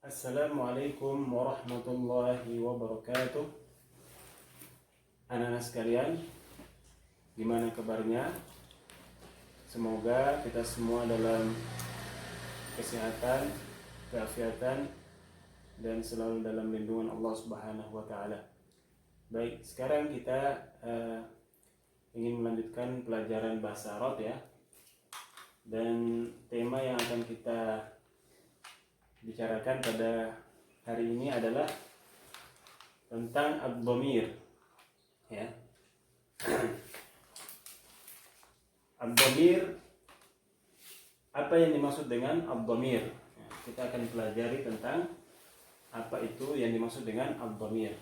Assalamualaikum warahmatullahi wabarakatuh. Anak-anak sekalian, gimana kabarnya? Semoga kita semua dalam kesehatan, keafiatan, dan selalu dalam lindungan Allah Subhanahu wa Ta'ala. Baik, sekarang kita ingin melanjutkan pelajaran bahasa Arab ya. Dan tema yang akan kita bicarakan pada hari ini adalah tentang ad-dhamir ya. Ad-dhamir, apa yang dimaksud dengan ad-dhamir? Ya, kita akan pelajari tentang apa itu yang dimaksud dengan ad-dhamir.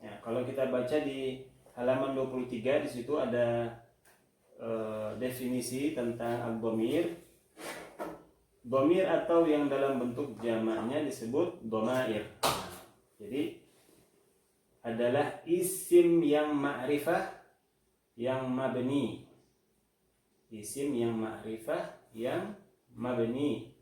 Ya, kalau kita baca di halaman 23 di situ ada definisi tentang ad-dhamir. Dhamir atau yang dalam bentuk jamaknya disebut dhamair. Jadi adalah isim yang ma'rifah yang mabni. Isim yang ma'rifah yang mabni.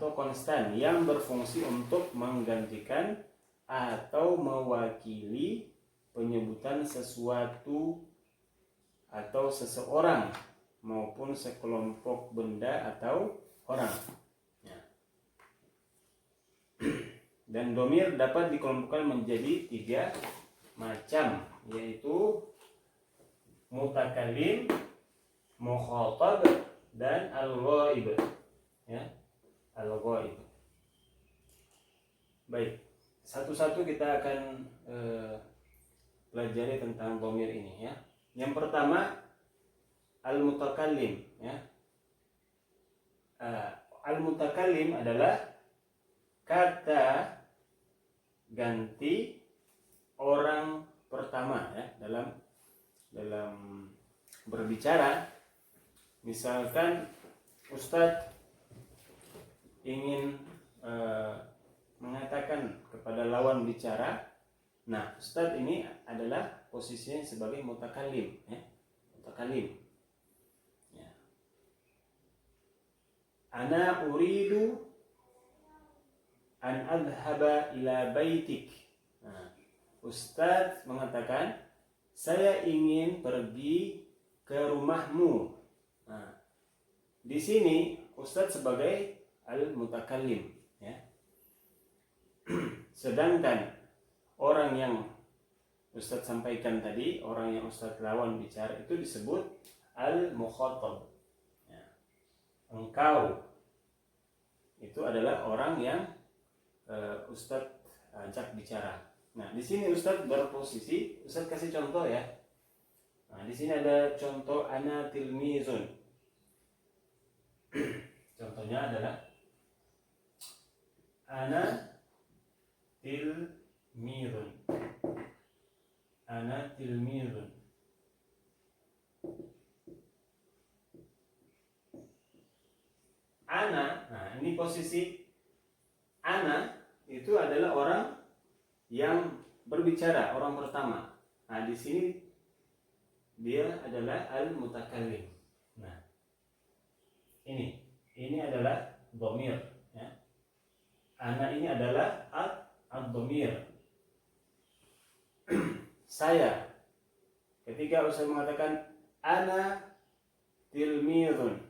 Konstan yang berfungsi untuk menggantikan atau mewakili penyebutan sesuatu atau seseorang maupun sekelompok benda atau orang ya. Dan dhamir dapat dikelompokkan menjadi 3 macam, yaitu mutakallim, mukhatab, dan al-ghaib ya, al-ghaib. Baik, satu-satu kita akan pelajari tentang dhamir ini ya. Yang pertama al-mutakallim ya. Al-mutakallim adalah kata ganti orang pertama ya dalam berbicara. Misalkan Ustadz ingin mengatakan kepada lawan bicara, nah Ustadz ini adalah posisinya sebagai mutakallim ya, mutakallim. Ana uridu an adhaba ila baitik. Nah, Ustadz mengatakan saya ingin pergi ke rumahmu. Nah, di sini Ustadz sebagai al-mutakallim ya. Sedangkan orang yang Ustadz sampaikan tadi, orang yang Ustadz lawan bicara itu disebut al-mukhatab. Engkau itu adalah orang yang Ustadz ajak bicara. Nah, di sini Ustadz berposisi, Ustadz kasih contoh ya. Nah, di sini ada contoh ana tilmizun. Contohnya adalah ana tilmizun. Ana tilmizun. Ana, nah ini posisi ana itu adalah orang yang berbicara, orang pertama. Nah, di sini dia adalah al-mutakallim. Nah, ini adalah dhamir ya. Ana ini adalah ad-dhamir. Saya, ketika Ustaz mengatakan ana tilmizun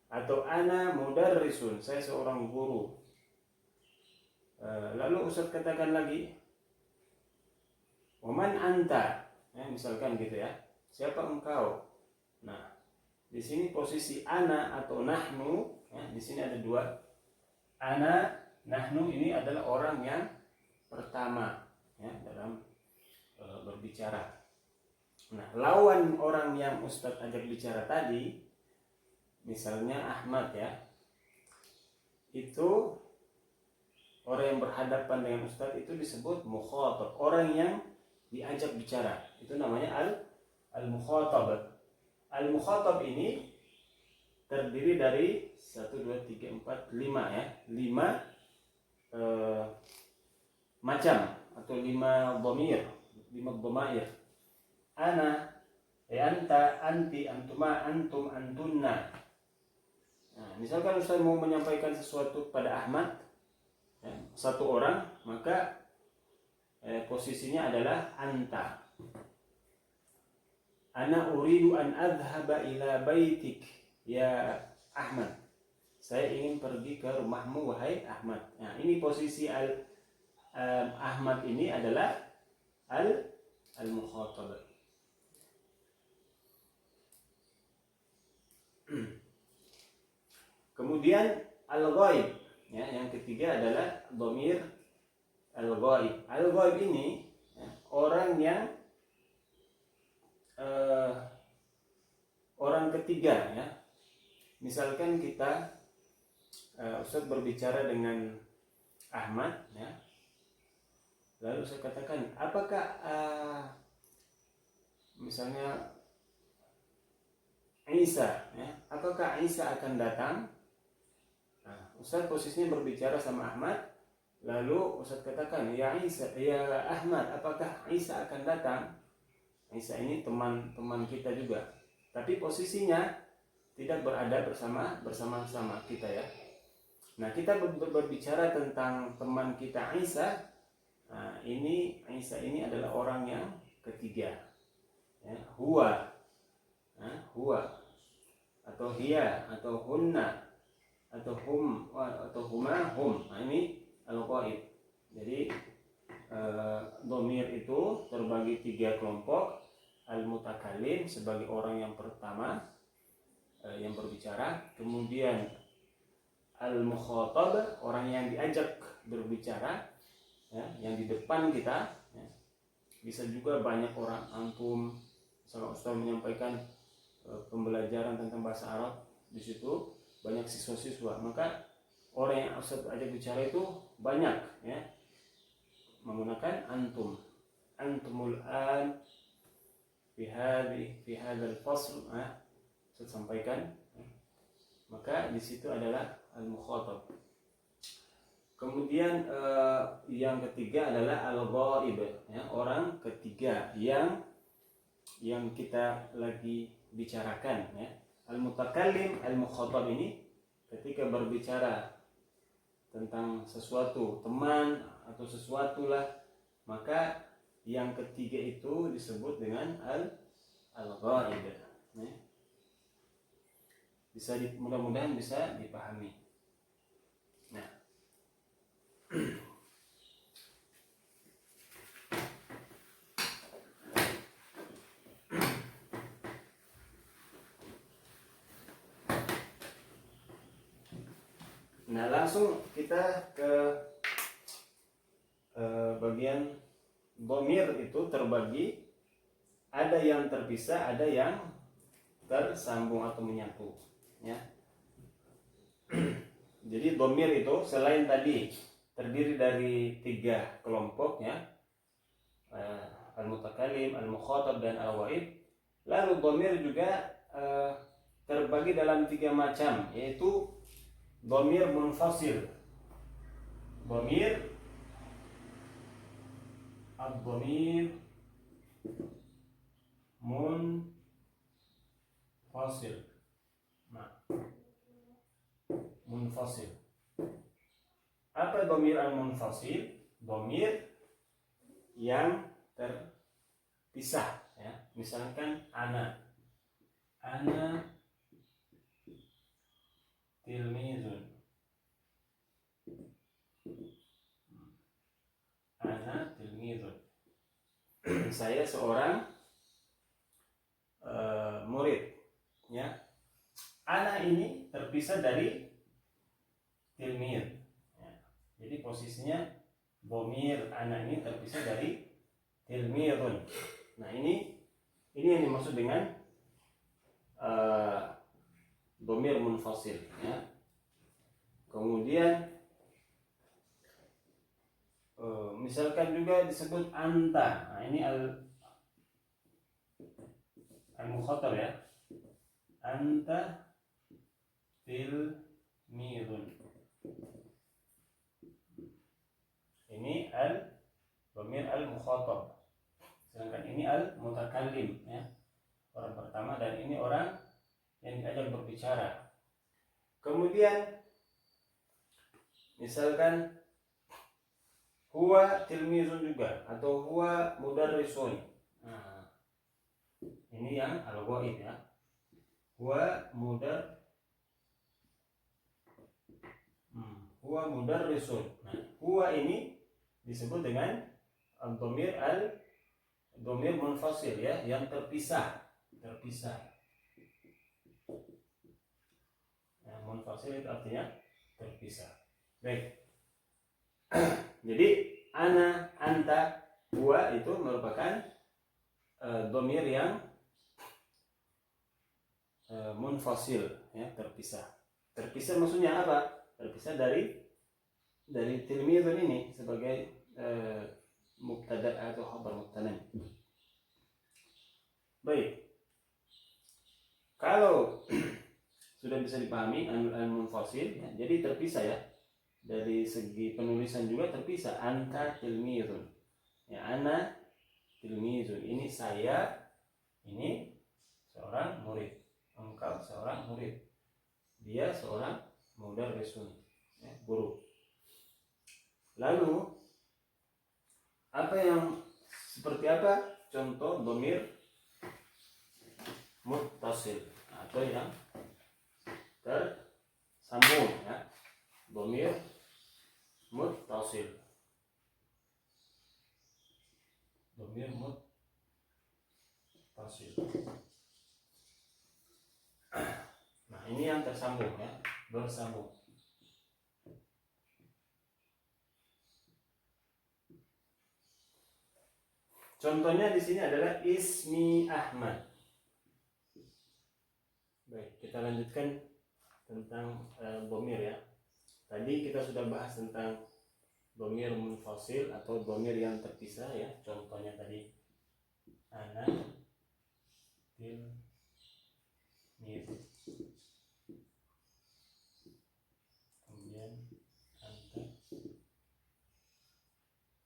atau ana mudarrisun, saya seorang guru. Lalu Ustaz katakan lagi, waman anta, ya, misalkan gitu ya, siapa engkau? Nah, di sini posisi ana atau nahnu, ya, di sini ada 2. Ana, nahnu ini adalah orang yang pertama ya dalam berbicara. Nah, lawan orang yang Ustaz ajak bicara tadi, misalnya Ahmad ya, itu orang yang berhadapan dengan Ustadz itu disebut mukhatab, orang yang diajak bicara, itu namanya al-mukhatab. Al-mukhatab ini terdiri dari 1, 2, 3, 4, 5 ya, 5 macam atau 5 dhamir, 5 dhamair. Ana, anta, anti, antuma, antum, antunna. Nah, misalkan Ustaz mau menyampaikan sesuatu pada Ahmad, ya, satu orang, maka posisinya adalah anta. Ana uridu an adhhaba ila baitik ya Ahmad. Saya ingin pergi ke rumahmu wahai Ahmad. Nah, ini posisi Ahmad ini adalah al-mukhatab. Kemudian al-ghaib, ya, yang ketiga adalah dhamir al-ghaib. Al-ghaib ini, ya, orang yang orang ketiga, ya. Misalkan kita Ustaz berbicara dengan Ahmad, ya. Lalu saya katakan, apakah misalnya Isa, ya, apakah Isa akan datang? Nah, Ustaz posisinya berbicara sama Ahmad, lalu Ustaz katakan, ya Isa, ya Ahmad, apakah Isa akan datang? Isa ini teman kita juga, tapi posisinya tidak berada bersama-sama kita, ya. Nah, kita berbicara tentang teman kita Isa. Nah, ini Isa ini adalah orang yang ketiga, ya, huwa, huwa atau hiya atau hunna atau hum atau huma hum. Nah, ini al-ghaib. Jadi dhamir itu terbagi 3 kelompok. Al-mutakallim sebagai orang yang pertama yang berbicara, kemudian al-mukhatab orang yang diajak berbicara, ya, yang di depan kita, ya. Bisa juga banyak orang, antum, misalnya Ustaz menyampaikan pembelajaran tentang bahasa Arab, di situ banyak siswa-siswa, maka orang yang Ustaz ajak bicara itu banyak, ya, menggunakan antum. Antumul an fi hadzal fasl, Ustaz sampaikan, maka di situ adalah al-mukhatab. Kemudian yang ketiga adalah al-ghaib, ya, orang ketiga yang kita lagi bicarakan, ya. Al-mutakallim, al-mukhatab ini ketika berbicara tentang sesuatu, teman atau sesuatu lah, maka yang ketiga itu disebut dengan al-ghaib, ya. Mudah-mudahan bisa dipahami. Nah, langsung kita ke bagian dhamir. Itu terbagi, ada yang terpisah, ada yang tersambung atau menyatu, ya. Jadi dhamir itu selain tadi terdiri dari 3 kelompok, ya, al-mutakallim, al-mukhatab dan al-ghaib. Lalu dhamir juga terbagi dalam 3 macam, yaitu dhamir munfasil, dhamir ad-dhamir munfasil. Nah, munfasil. Apa dhamir al-munfasil? Dhamir yang terpisah, ya. Misalkan ana tilmizun, ana tilmizun. Saya seorang murid, ya. Ana ini terpisah dari tilmiz, ya. Jadi posisinya dhamir ana ini terpisah dari tilmizun. Nah, ini yang dimaksud dengan dhamir munfasil, ya. Kemudian misalkan juga disebut anta. Nah, ini al-mukhatab, ya. Anta tilmizun. Ini dhamir al-mukhatab. Sedangkan ini al-mutakallim, ya, orang pertama, dan ini orang yang diajak berbicara. Kemudian misalkan huwa tilmizun juga atau huwa mudarrisun. Nah, ini yang al-ghaib ya. Huwa mudarrisun. Nah, huwa ini disebut dengan dhamir munfasil ya, yang terpisah. Nah, munfasil itu artinya terpisah. Baik. Jadi ana, anta, huwa itu merupakan dhamir yang munfasil ya, terpisah. Terpisah maksudnya apa? Terpisah dari tilmizun ini sebagai mubtada atau khabar mubtada. Baik. Kalau sudah bisa dipahami al-munfasil ya, jadi terpisah ya. Dari segi penulisan juga terpisah. Anta tilmizun. Ya, ana tilmizun. Ini saya, ini seorang murid. Engkau seorang murid. Dia seorang mudarrisun, ya, guru. Lalu seperti apa contoh dhamir muttasil atau yang tersambung ya, dhamir muttasil. Nah, ini yang tersambung ya, bersambung. Contohnya di sini adalah ismi Ahmad. Baik, kita lanjutkan tentang dhamir ya. Tadi kita sudah bahas tentang dhamir munfasil atau dhamir yang terpisah ya. Contohnya tadi ana tilmizun. Kemudian anta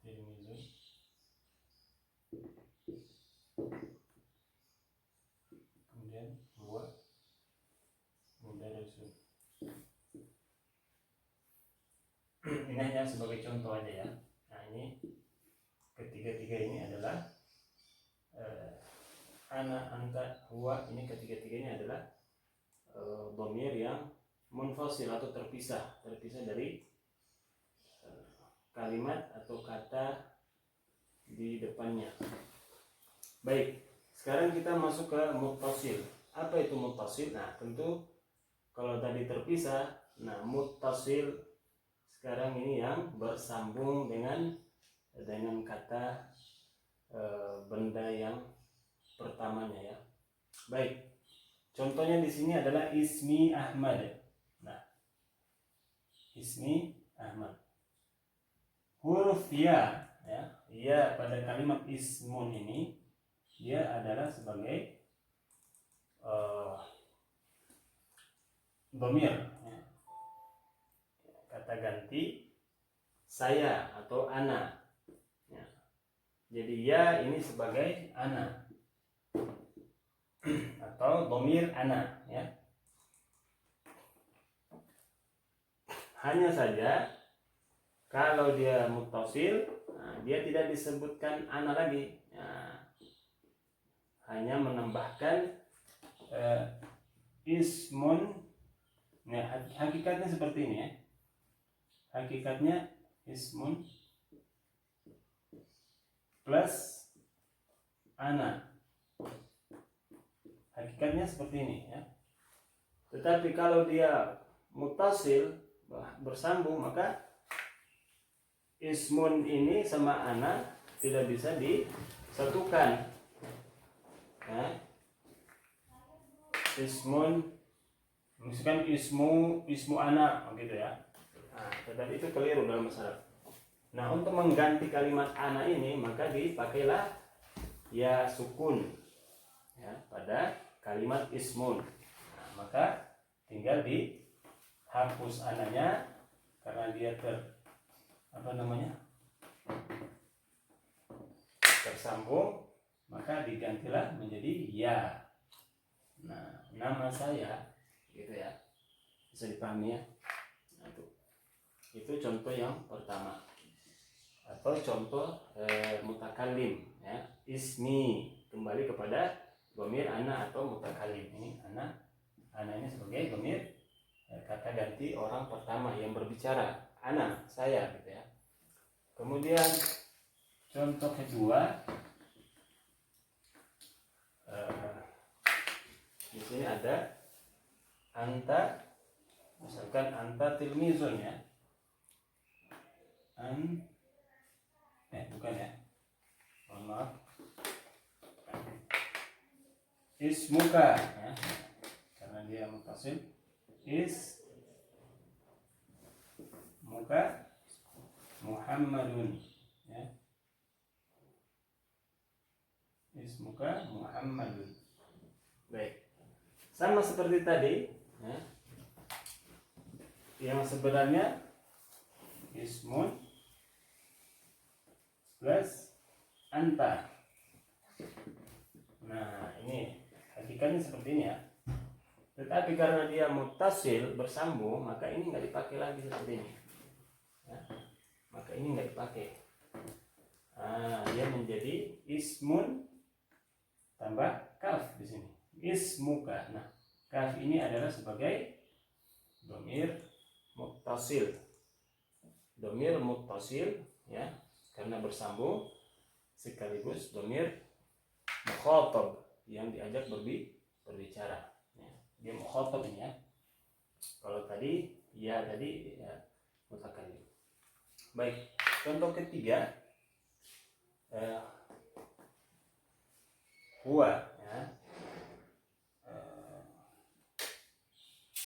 tilmizun. Kemudian huwa mudarrisun. Ini hanya sebagai contoh aja ya. Nah, ini ketiga-tiga ini adalah ana, anta, huwa. Ini ketiga-tiganya adalah dhamir yang munfasil atau terpisah dari kalimat atau kata di depannya. Baik, sekarang kita masuk ke muttasil. Apa itu muttasil? Nah, tentu kalau tadi terpisah, nah muttasil sekarang ini yang bersambung dengan kata benda yang pertamanya ya. Baik. Contohnya di sini adalah ismi Ahmad. Nah, ismi Ahmad. Huruf ya, ya pada kalimat ismun ini dia adalah sebagai dhamir ya. Kata ganti saya atau ana ya. Jadi ya ini sebagai ana atau dhamir ana ya. Hanya saja kalau dia muttasil, nah, dia tidak disebutkan ana lagi ya. Hanya menambahkan ismun ya, hakikatnya seperti ini ya. Hakikatnya ismun plus ana. Hakikatnya seperti ini ya. Tetapi kalau dia muttasil bersambung, maka ismun ini sama ana tidak bisa disatukan ya. Ismun misalkan ismu ana gitu ya. Nah, tetapi itu keliru dalam masalah. Nah, untuk mengganti kalimat ana ini maka dipakailah ya sukun ya pada kalimat ismun. Nah, maka tinggal dihapus ananya karena dia tersambung, maka digantilah menjadi ya. Nah, nama saya gitu ya. Bisa dipahami ya. Nah, itu contoh yang pertama. Atau contoh mutakallim ya. Ismi, kembali kepada dhamir ana atau mutakallim. Ini ana ini sebagai dhamir kata ganti orang pertama yang berbicara, ana, saya gitu ya. Kemudian contoh kedua, di sini ada anta, misalkan anta tilmizun ya. Bukan ya, mohon maaf, ismuka ya, karena dia muttasil, ismuka Muhammadun ya. Ismuka Muhammadun. Baik, sama seperti tadi ya. Yang sebenarnya ismun plus anta. Nah, ini hakikatnya seperti ini ya. Tetapi karena dia muttasil bersambung, maka ini nggak dipakai lagi seperti ini ya. Maka ini nggak dipakai. Dia menjadi ismun tambah kaf di sini. Ismuka. Nah, kaf ini adalah sebagai dhamir muttasil. Dhamir muttasil ya, karena bersambung, sekaligus dhamir mukhatab yang diajak berbicara ya. Dia mukhatab ini ya. Kalau tadi ya mutakallim. Baik, contoh ketiga, huwa